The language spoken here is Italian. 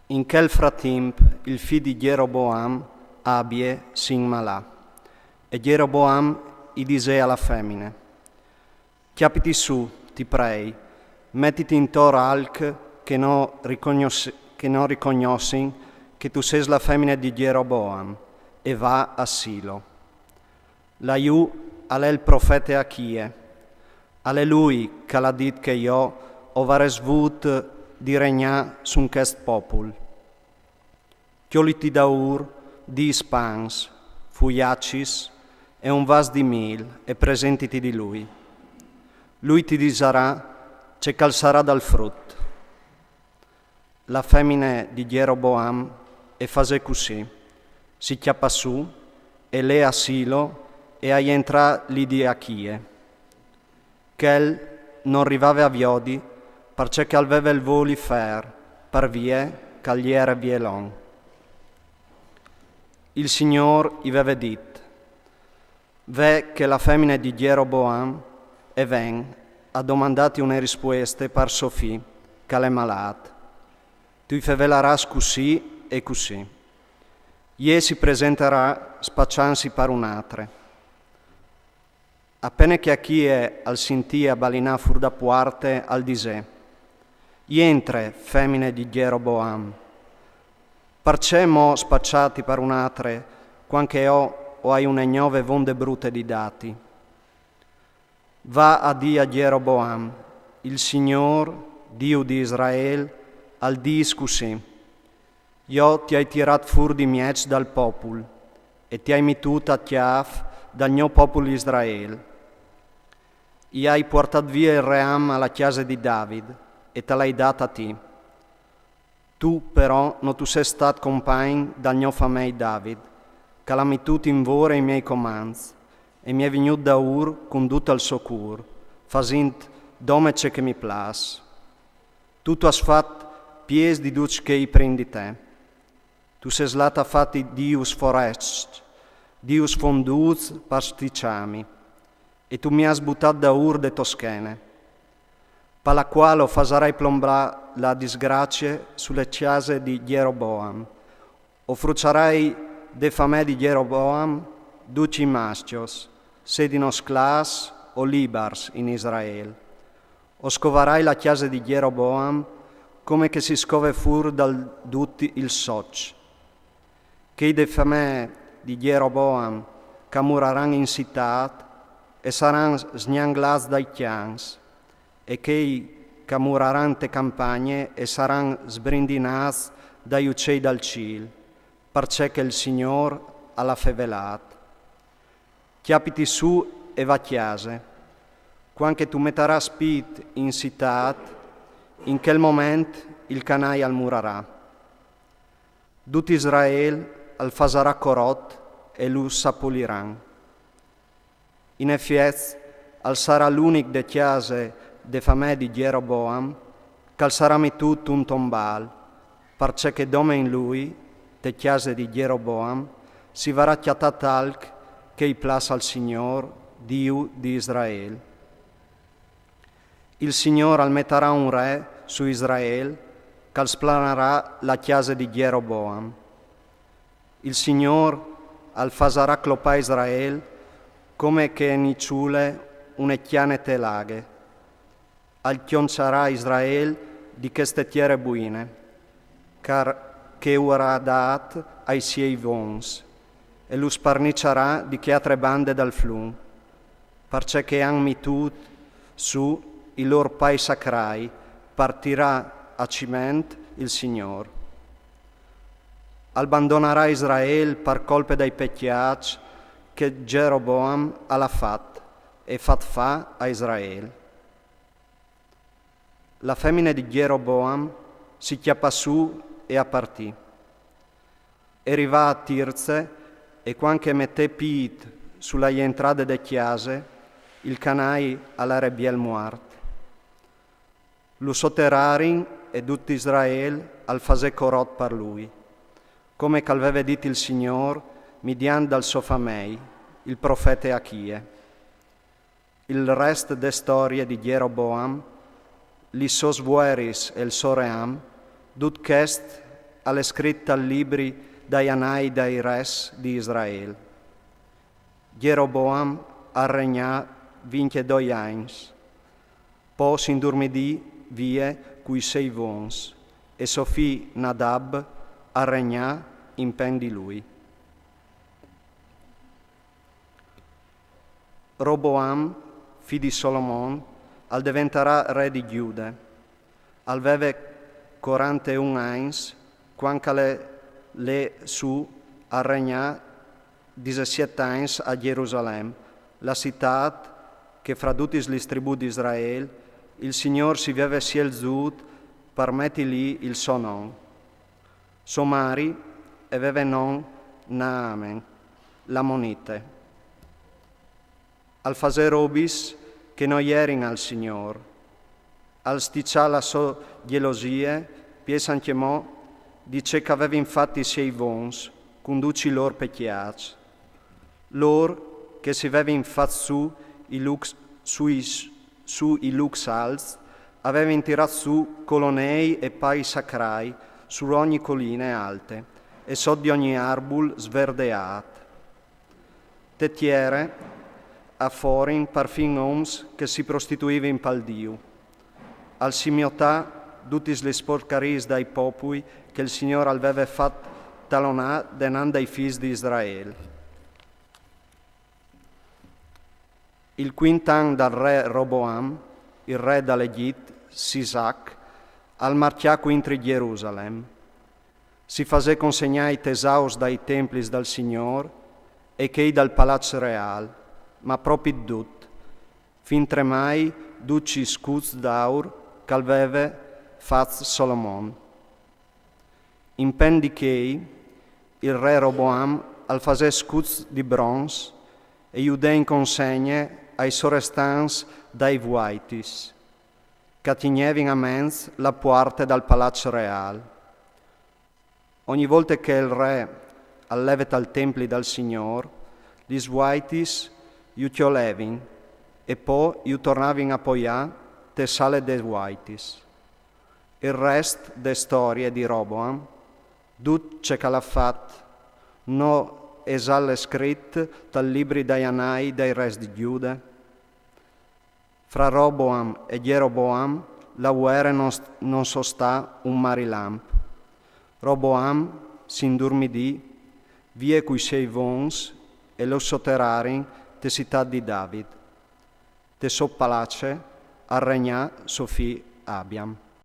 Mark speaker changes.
Speaker 1: In quel frattempo il figlio di Geroboam Abie si immalà, e Geroboam gli disse alla femmina: chiapiti su, ti prei, mettiti in tor alc che non ricognossin che tu sei la femmina di Geroboam, e va a Silo. Laiù è il profeta Achie, è lui che l'ha detto che io ho varesvut di regnare su questo popolo. Chioliti d'aur, di spans, fuiacis e un vas di mil e presentiti di lui. Lui ti disarà, ce calzarà dal frutto. La femmina di Geroboam e fase così, si chiappa su e lei a Silo e a entra lì di Achie. Ch'el non arrivava a viodi, perché che aveva il voli fer, per vie che gli era vielon. Il Signor gli aveva detto: ve che la femmina di Geroboam e ven a domandati una risposta per Sofì, che è malata. Tu fevelaras così e così. Ie si presenterà spacciansi per un'altra. Appena che Achie al sentia balinà fur da parte al disè: Ientre, femmine di Geroboam, perché mo spacciati per un'altra, quanche o hai una gnove vonde brutte di dati. Va a di a Geroboam, il Signor, Dio di Israele, al dis così: io ti hai tirato fuori di miec dal popolo, e ti hai mittuto a chiaf dal mio popolo Israele. I hai portato via il ream alla chiesa di David, e te l'hai data a te. Tu però non tu sei stato compagno dal mio famei David, che l'ha mittuto in vore i miei comandi, e mi è venuto da ur condotto al socur, facendo dome c'è che mi plas. Tu has fatto pies di duc che i prendi te. Tu sei slata fatti Dius forest, Dius fonduz pasticiami, e tu mi has buttato da ur de toschene, per la quale fasarai plombare la disgrazia sulle chiese di Geroboam, o frucciarai de famè di Geroboam duci maschios, sedinos clas o libars in Israele, o scovarai la chiesa di Geroboam come che si scove fur dal dutti il soc, che i de famè di Geroboam camuraran in città e saranno sgnanglats dai chians, e che i camuraran te campagne e saranno sbrindinats dai uccei dal ciel, perché che il Signor alla fevelat. Chiapiti su e va chiase, quanche tu metterà spit in città, in quel momento il canai al murarà. Tut Israel al fasarà corot e lu sapuliran. In effetti, al sarà l'unico de chiese de famè di Geroboam, che sarà mitut un tombal, perché che dome in lui, de chiese di Geroboam, si varrà chiatat alc che i plas al Signor, Dio di Israele. Il Signor al metterà un re su Israele, che splanerà la chiesa di Geroboam. Il Signor al fasarà clopà Israele, come che niciule une chiane telaghe. Al chionciarà Israele di queste tiere buine, car che ora dat ai siei vons, e lo sparniciarà di che altre bande dal flum, perché che han mitut su i lor pai sacrai, partirà a ciment il Signor. Abbandonerà Israele per colpe dei pecchiaci che Geroboam ha fatto e fa a Israele. La femmina di Geroboam si chiappa su e a partì. Arriva a Tirze e quanche mette pit sulla entrata de chiese, il canai alla rebiel muarte. Lo sotterrarin e tutto Israele al fase corot per lui, come che aveva detto il Signor, midian dal Sofamei, il profeta Achie. Il resto de storie di Geroboam, li sos vueris e il soream, dut chest alle scritte al libri dai anai dai res di Israele. Jeroboam a regnà 22 anni, poi si indormidì vie cui 6 vons, e Sofì Nadab a regnà in pen di lui. Roboam, figlio di Solomon, al diventerà re di Giuda. Al veve 41 anni, quando le su a regnà 17 anni a Gerusalemme, la città che fra tutti gli tribù di Israele il Signore si aveva scelto per mettere lì il suo nome. Suo mari aveva nome Naaman, l'ammonite. Al fare robis che non erano al Signore, al sticciare la sua gelosia, pies anche mo, dice che aveva infatti 6 vons, conduci loro pecchiati. Loro che si aveva infatti su i lux alts, aveva tirato su colonnei e pai sacrai su ogni colline alte e so di ogni arbol sverdeat. Tettiere a forin parfin oms che si prostituiva in paldiu. Al simiotà tutti le sporcaris dai popui che il Signore aveva fatto talonà denando ai figli di Israele. Il quintan dal re Roboam, il re dall'Egitto, Sisac, al marchià contro Gerusalemme. Si fase consegnare i tesaus dai templi dal Signore e che dal palazzo reale, ma proprio tut, fin tremai duci scuz d'aur calveve faz Solomon. In pen di che il re Roboam al fase scuz di bronze e iudè in consegne ai sorestans dai vuaitis, che tignevano a mens la porta dal palazzo reale. Ogni volta che il re alleveta al templi dal Signore, gli vuaitis iutiolevin e poi tornavano a poià te sale de vuaitis. Il resto de storie di Roboam, tut ce che l'ha fatto, no esalle scritto dal libri dai anai dai res di Giuda. Fra Roboam e Jeroboam la guerra non so sta un marilamp. Roboam si indormidì, vie cui 6 vons e lo sotterrarin te città di David. Te so palace a regnà Sofì Abiam.